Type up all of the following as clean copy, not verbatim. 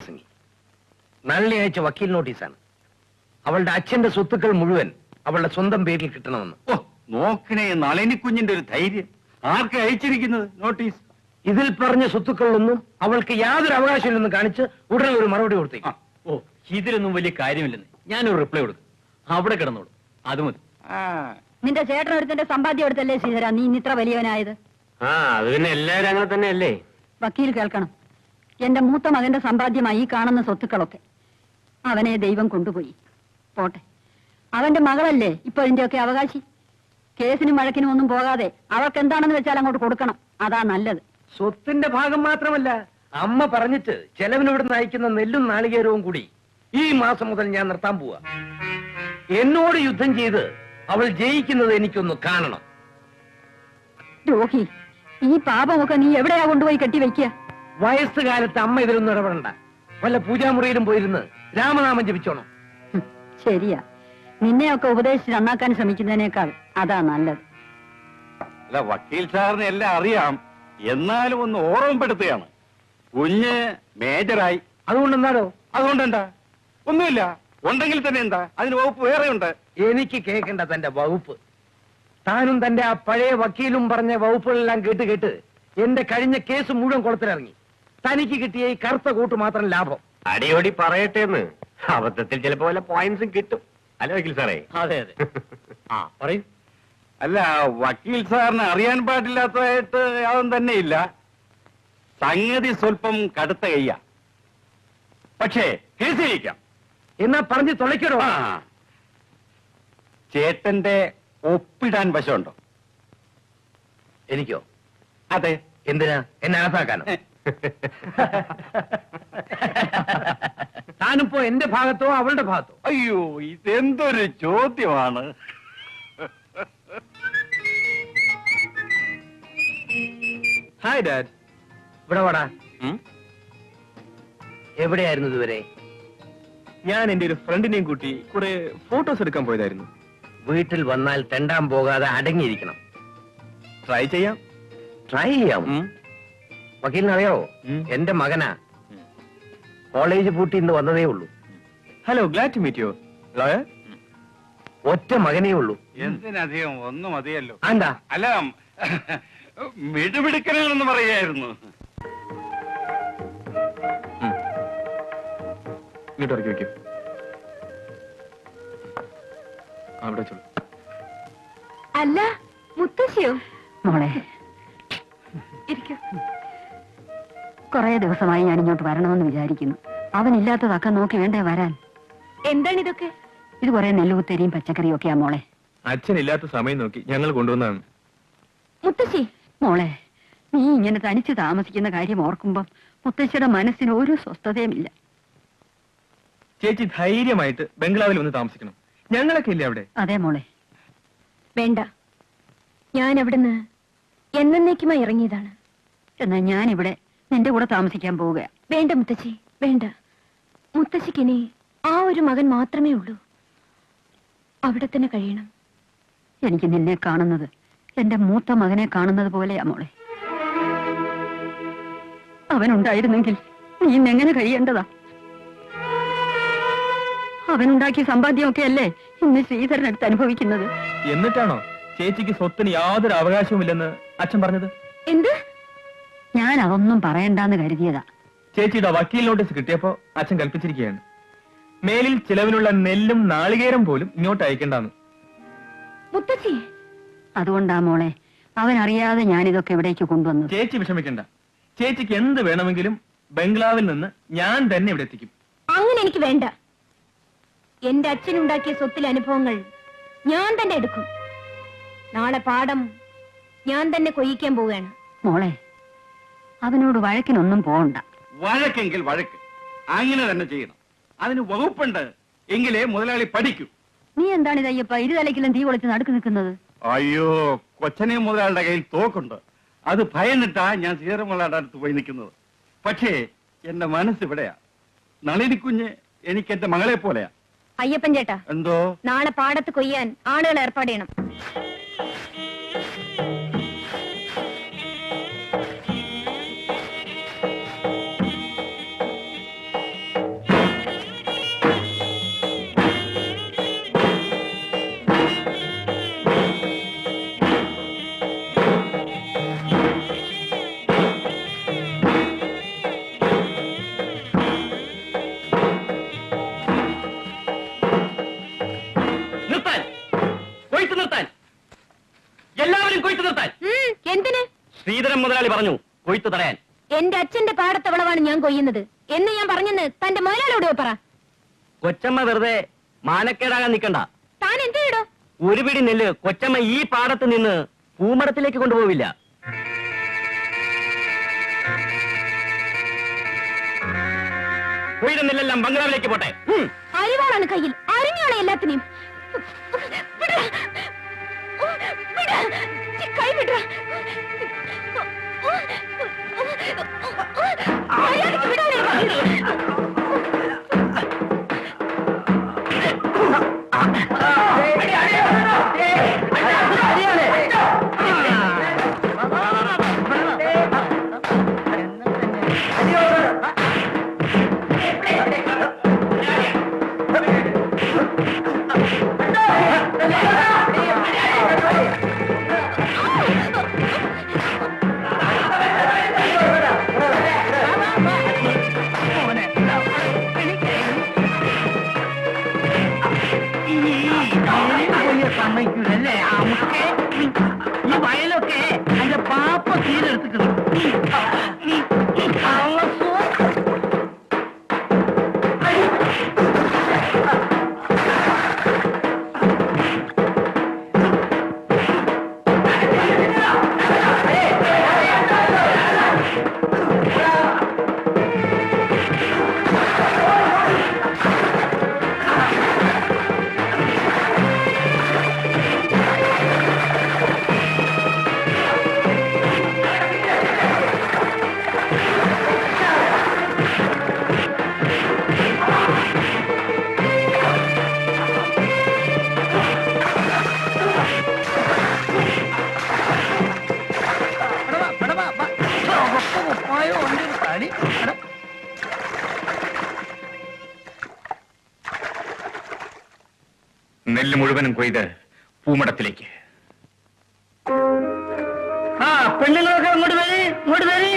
പ്രസംഗി. നളിനി അയച്ച വക്കീൽ നോട്ടീസാണ്. അവളുടെ അച്ഛന്റെ സ്വത്തുക്കൾ മുഴുവൻ അവളുടെ സ്വന്തം പേരിൽ കിട്ടണമെന്ന്. ഓ നോക്കണേ, നളിനി കുഞ്ഞിന്റെ ഒരു ധൈര്യം. ആർക്ക് അയച്ചിരിക്കുന്നത് നോട്ടീസ്? ഇതിൽ പറഞ്ഞ സ്വത്തുക്കളിലൊന്നും അവൾക്ക് യാതൊരു അവകാശമില്ലെന്ന് കാണിച്ച് ഉടനെ ഒരു മറുപടി കൊടുത്തേക്കും. ഓ ഇതിലൊന്നും വലിയ കാര്യമില്ലെന്ന് ഞാനൊരു റിപ്ലൈ കൊടുക്കും. അവിടെ കിടന്നോളൂ, അത് മതി. നിന്റെ ചേട്ടനൊരുത്തന്റെ സമ്പാദ്യം എടുത്തല്ലേ ശ്രീധര നീ ഇത്ര വലിയവനായത്? അത് പിന്നെ എല്ലാവരും അങ്ങനെ തന്നെയല്ലേ? വക്കീൽ കേൾക്കണം. എന്റെ മൂത്ത മകന്റെ സമ്പാദ്യമായി കാണുന്ന സ്വത്തുക്കളൊക്കെ അവനെ ദൈവം കൊണ്ടുപോയി. പോട്ടെ, അവന്റെ മകളല്ലേ ഇപ്പൊ ഇതിന്റെയൊക്കെ അവകാശി. കേസിനും വഴക്കിനും ഒന്നും പോകാതെ അവൾക്ക് എന്താണെന്ന് വെച്ചാൽ അങ്ങോട്ട് കൊടുക്കണം. അതാ നല്ലത്. സ്വത്തിന്റെ ഭാഗം മാത്രമല്ല, അമ്മ പറഞ്ഞിട്ട് ചെലവിനിവിടുന്ന് അയക്കുന്ന നെല്ലും നാളികേരവും കൂടി ഈ മാസം മുതൽ ഞാൻ നിർത്താൻ പോവാ. എന്നോട് യുദ്ധം ചെയ്ത് അവൾ ജയിക്കുന്നത് എനിക്കൊന്ന് കാണണം. രോഹി, ഈ പാപമൊക്കെ നീ എവിടെയാ കൊണ്ടുപോയി കെട്ടിവെക്കുക? വയസ്സുകാലത്ത് അമ്മ ഇതിലൊന്നും ഇടപെടണ്ട. വല്ല പൂജാമുറിയിലും പോയിരുന്ന് രാമനാമം ജപിച്ചോണം. ശരിയാ, നിന്നെയൊക്കെ ഉപദേശിച്ച് നന്നാക്കാൻ ശ്രമിക്കുന്നതിനേക്കാൾ അതാ നല്ലത്. അല്ല, വക്കീൽ സാറിന് എല്ലാം അറിയാം, എന്നാലും ഒന്ന് ഓർമ്മപ്പെടുത്തുകയാണ്. കുഞ്ഞ് മേജറായി. അതുകൊണ്ടെന്താണോ? അതുകൊണ്ടെന്താ? ഒന്നുമില്ല. ഉണ്ടെങ്കിൽ തന്നെ എന്താ, അതിന് വകുപ്പ് വേറെ ഉണ്ട്. എനിക്ക് കേൾക്കേണ്ട തന്റെ വകുപ്പ്. താനും തന്റെ ആ പഴയ വക്കീലും പറഞ്ഞ വകുപ്പുകളെല്ലാം കേട്ട് കേട്ട് എന്റെ കഴിഞ്ഞ കേസ് മുഴുവൻ കുളത്തിലിറങ്ങി. തനിക്ക് കിട്ടിയ ഈ കറുത്ത കൂട്ട് മാത്രം ലാഭം. അടിയോടി പറയട്ടെ എന്ന്. അബദ്ധത്തിൽ ചിലപ്പോ വല്ല പോയിന്റ്സും കിട്ടും. അല്ല വക്കീൽ സാറേ? അതെ അതെ. പറയൂ. അല്ല, വക്കീൽ സാറിന് അറിയാൻ പാടില്ലാത്തതായിട്ട് യാതൊന്നും തന്നെ ഇല്ല. സംഗതി സ്വല്പം കടുത്ത കയ്യ. പക്ഷേ കേസ് ജയിക്കാം. എന്നാ പറഞ്ഞു തുളയ്ക്കണോ? ചേട്ടന്റെ ഒപ്പിടാൻ വശമുണ്ടോ? എനിക്കോ? അതെ. എന്തിനാ? എന്നെ അകത്താക്കാനോ? താനിപ്പോ എന്റെ ഭാഗത്തോ അവളുടെ ഭാഗത്തോ? അയ്യോ, ഇതെന്തൊരു ചോദ്യമാണ്. Hi dad. ഇവിടെ വാടാ. എവിടെയായിരുന്നു ഇതുവരെ? ഞാൻ എന്റെ ഒരു ഫ്രണ്ടിനെയും കൂട്ടി കുറെ ഫോട്ടോസ് എടുക്കാൻ പോയതായിരുന്നു. വീട്ടിൽ വന്നാൽ തെണ്ടാൻ പോകാതെ അടങ്ങിയിരിക്കണം. ട്രൈ ചെയ്യാം. ട്രൈ ചെയ്യാം. വക്കീലിനറിയാവോ? എന്റെ മകനാ. കോളേജ് പൂട്ടി ഇന്ന് വന്നതേ ഉള്ളൂ. Hello, glad to meet you. Lawyer? ഒറ്റ മകനേ ഉള്ളൂ. എന്തിനധികം ഒന്നും മതിയല്ലോ. എന്താ? അല്ല, മിടുമിടുക്കനാണെന്ന് പറയായിരുന്നു. ഇങ്ങോട്ട് ഇറക്കി വെക്കൂ. അവിടെ ചൊല്ലു. അല്ല, മുത്തശ്ശിയോ? മോളെ കൊറേ ദിവസമായി ഞാൻ ഇങ്ങോട്ട് വരണമെന്ന് വിചാരിക്കുന്നു. അവനില്ലാത്തതൊക്കെ നോക്കി വേണ്ടേ വരാൻ. എന്താണ് ഇതൊക്കെ? ഇത് കുറെ നെല്ലുകുത്തരിയും പച്ചക്കറിയും ഒക്കെയാ മോളെ. അച്ഛനില്ലാത്ത സമയം നോക്കി ഞങ്ങൾ കൊണ്ടുവന്നതാണ്. മുത്തശ്ശി, മോളെ നീ ഇങ്ങനെ തനിച്ച് താമസിക്കുന്ന കാര്യം ഓർക്കുമ്പം മുത്തശ്ശിയുടെ മനസ്സിന് ഒരു സ്വസ്ഥതയുമില്ല. ചേച്ചി ധൈര്യമായിട്ട് ബംഗ്ലാവിൽ വന്ന് താമസിക്കണം. ഞങ്ങളൊക്കെ ഇല്ലേ അവിടെ? അതെ മോളെ. വേണ്ട, ഞാൻ അവിടുന്ന് എന്നേക്കുമായി ഇറങ്ങിയതാണ്. എന്നാ ഞാനിവിടെ നിന്റെ കൂടെ താമസിക്കാൻ പോവുക. വേണ്ട മുത്തശ്ശി, വേണ്ട. മുത്തശ്ശിക്കിനി ആ ഒരു മകൻ മാത്രമേ ഉള്ളൂ. അവിടെ തന്നെ കഴിയണം. എനിക്ക് നിന്നെ കാണുന്നത് എന്റെ മൂത്ത മകനെ കാണുന്നത് പോലെയാ മോളെ. അവനുണ്ടായിരുന്നെങ്കിൽ നീ ഇന്നെങ്ങനെ കഴിയേണ്ടതാ? അവനുണ്ടാക്കിയ സമ്പാദ്യമൊക്കെ അല്ലേ ഇന്ന് ശ്രീധരനടുത്ത് അനുഭവിക്കുന്നത്. എന്നിട്ടാണോ ചേച്ചിക്ക് സ്വത്തിന് യാതൊരു അവകാശവുമില്ലെന്ന് അച്ഛൻ പറഞ്ഞത്? എന്ത്? ഞാൻ അതൊന്നും പറയണ്ടെന്ന് കരുതിയതാ. ചേച്ചിയുടെ വക്കീൽ നോട്ടീസ് കിട്ടിയപ്പോ അച്ഛൻ കൽപ്പിച്ചിരിക്കുകയാണ്, മേലിൽ ചിലവിനുള്ള നെല്ലും നാളികേരം പോലും ഇങ്ങോട്ട് അയക്കണ്ടെന്ന്. മുത്തശ്ശി, അതുകൊണ്ടാ മോളെ അവനറിയാതെ ഞാനിതൊക്കെ എവിടേക്ക് കൊണ്ടുവന്നത്. ചേച്ചി വിഷമിക്കണ്ട. ചേച്ചിക്ക് എന്ത് വേണമെങ്കിലും ബംഗ്ലാവിൽ നിന്ന് ഞാൻ തന്നെ ഇവിടെ എത്തിക്കും. അങ്ങനെ എനിക്ക് വേണ്ട. എന്റെ അച്ഛനുണ്ടാക്കിയ സ്വത്തിലെ അനുഭവങ്ങൾ ഞാൻ തന്നെ എടുക്കും. നാളെ പാടം ഞാൻ തന്നെ കൊയ്യിക്കാൻ പോവുകയാണ്. മോളെ അവനോട് വഴക്കിനൊന്നും പോകണ്ട. വഴക്കെങ്കിൽ വഴക്ക്, അങ്ങനെ തന്നെ ചെയ്യണം. അതിന് വകുപ്പുണ്ട്, എങ്കിലേ മുതലാളി പഠിക്കൂ. നീ എന്താണ് ഇതയ്യപ്പ ഇരുതലയ്ക്കെല്ലാം തീ കൊളിച്ച് നടുക്ക് നിൽക്കുന്നത്? അയ്യോ, കൊച്ചനെ മുതലാളിയുടെ കയ്യിൽ തോക്കുണ്ട്. അത് ഭയന്നിട്ടാ ഞാൻ സീറമുള്ളയുടെ അടുത്ത് പോയി നിൽക്കുന്നത്. പക്ഷേ എന്റെ മനസ്സിവിടെയാ. നളിനിക്കുഞ്ഞ് എനിക്ക് എന്റെ മകളെ പോലെയാ. അയ്യപ്പൻ ചേട്ടാ, എന്തോ? നാളെ പാടത്ത് കൊയ്യാൻ ആളുകൾ ഏർപ്പാട് ചെയ്യണം. കൊച്ചമ്മ മുതലാളി പറഞ്ഞു കൊയ്ത്ത് തടയാൻ. എന്റെ അച്ഛന്റെ പാടത്തെ വിളവാണ് ഞാൻ കൊയ്യുന്നത് എന്ന് ഞാൻ പറഞ്ഞെന്ന് തന്റെ മുതലാളിയോട് പറ. കൊച്ചമ്മ വെറുതെ മാനക്കേടാകാൻ നിൽക്കണ്ട. താൻ എന്ത് ചെയ്യടോ? ഒരു പിടി നെല്ല് കൊച്ചമ്മ ഈ പാടത്ത് നിന്ന് പൂമടത്തിലേക്ക് കൊണ്ടുപോവില്ല. കൊയ്ത നെല്ലെല്ലാം ബംഗ്ലാവിലേക്ക് പോട്ടെ. അരിവാളാണ് കയ്യിൽ, അരിഞ്ഞോളെ എല്ലാത്തിനെയും. കൈ വിട. സമ്മതിക്കൂലല്ലേ? ഈ വയലൊക്കെ എന്റെ പാപ്പ തീരെടുത്തിട്ടുണ്ട്. നെല്ല് മുഴുവനും കൊയ്ത് പൂമടത്തിലേക്ക്. ആ പെണ്ണുങ്ങളൊക്കെ ഇങ്ങോട്ട് വരി, ഇങ്ങോട്ട് വരി.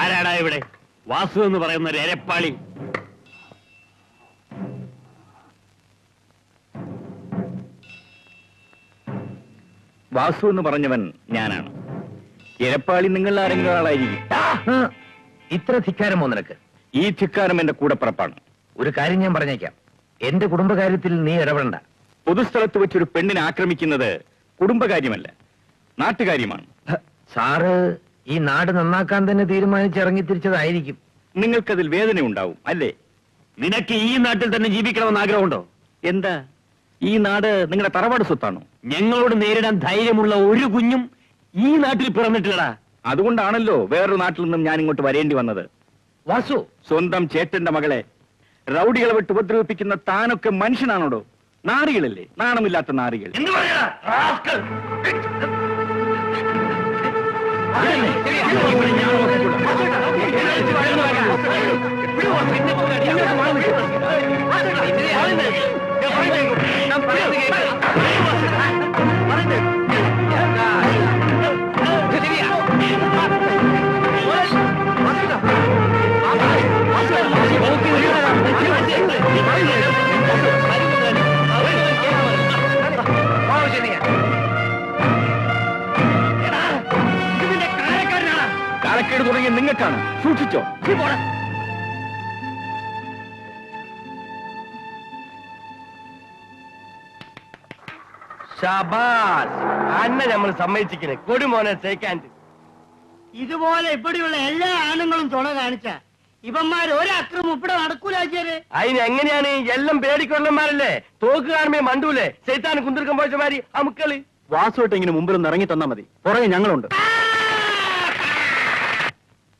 ആരാടാ ഇവിടെ? വാസു എന്ന് പറയുന്ന ഒരു എരപ്പാളി. വാസു എന്ന് പറഞ്ഞവൻ ഞാനാണ്. എരപ്പാളി നിങ്ങൾ ആരെങ്കിലും ആളായിരിക്കും. ഇത്ര ധിക്കാരമോ നിനക്ക്? ഈ ധിക്കാരം എന്റെ കൂടപ്പിറപ്പാണ്. ഒരു കാര്യം ഞാൻ പറഞ്ഞേക്കാം, എന്റെ കുടുംബകാര്യത്തിൽ നീ ഇടപെടണ്ട. പൊതുസ്ഥലത്ത് വെച്ചൊരു പെണ്ണിനെ ആക്രമിക്കുന്നത് കുടുംബകാര്യമല്ല, നാട്ടുകാര്യമാണ്. സാറ് ഈ നാട് നന്നാക്കാൻ തന്നെ തീരുമാനിച്ചിറങ്ങി തിരിച്ചതായിരിക്കും. നിങ്ങൾക്കതിൽ വേദന ഉണ്ടാവും അല്ലേ? നിനക്ക് ഈ നാട്ടിൽ തന്നെ ജീവിക്കണമെന്ന് ആഗ്രഹമുണ്ടോ? എന്താ, ഈ നാട് നിങ്ങളുടെ തറവാട് സ്വത്താണോ? ഞങ്ങളോട് നേരിടാൻ ധൈര്യമുള്ള ഒരു കുഞ്ഞും ഈ നാട്ടിൽ പിറന്നിട്ടില്ലടാ. അതുകൊണ്ടാണല്ലോ വേറൊരു നാട്ടിൽ നിന്നും ഞാൻ ഇങ്ങോട്ട് വരേണ്ടി വന്നത്. വാസു, സ്വന്തം ചേട്ടന്റെ മകളെ റൗഡികളെ വിട്ട് ഉപദ്രവിപ്പിക്കുന്ന താനൊക്കെ മനുഷ്യനാണോടോ? നാറികളല്ലേ, നാണമില്ലാത്ത നാറികൾ. എന്ത് പറയാ? കാലക്കേട് തുടങ്ങിയ നിങ്ങൾക്കാണ്, സൂക്ഷിച്ചോ. ശബാസ്, അന്നെ നമ്മൾ സമ്മതിച്ചിരിക്കണേ. കൊടുമോനെ സേക്കാൻഡ്. ഇതുപോലെ ഇവിടെയുള്ള എല്ലാ ആണുങ്ങളും തുണ കാണിച്ച ഇവന്മാർ ഒരക്രമം ഇവിടെ നടക്കൂലാച്ചാര്. അതിന് എങ്ങനെയാണ്? എല്ലാം പേടിക്കൊള്ളന്മാരല്ലേ, തോക്ക് കാണുമ്പോ മണ്ടൂലേ, സൈത്താൻ കുന്തിർക്കം പോയമാരി അമുക്കള്. വാസുവായിട്ട് ഇങ്ങനെ മുമ്പിൽ നിന്ന് ഇറങ്ങി തന്നാ മതി, പുറകെ ഞങ്ങളുണ്ട്.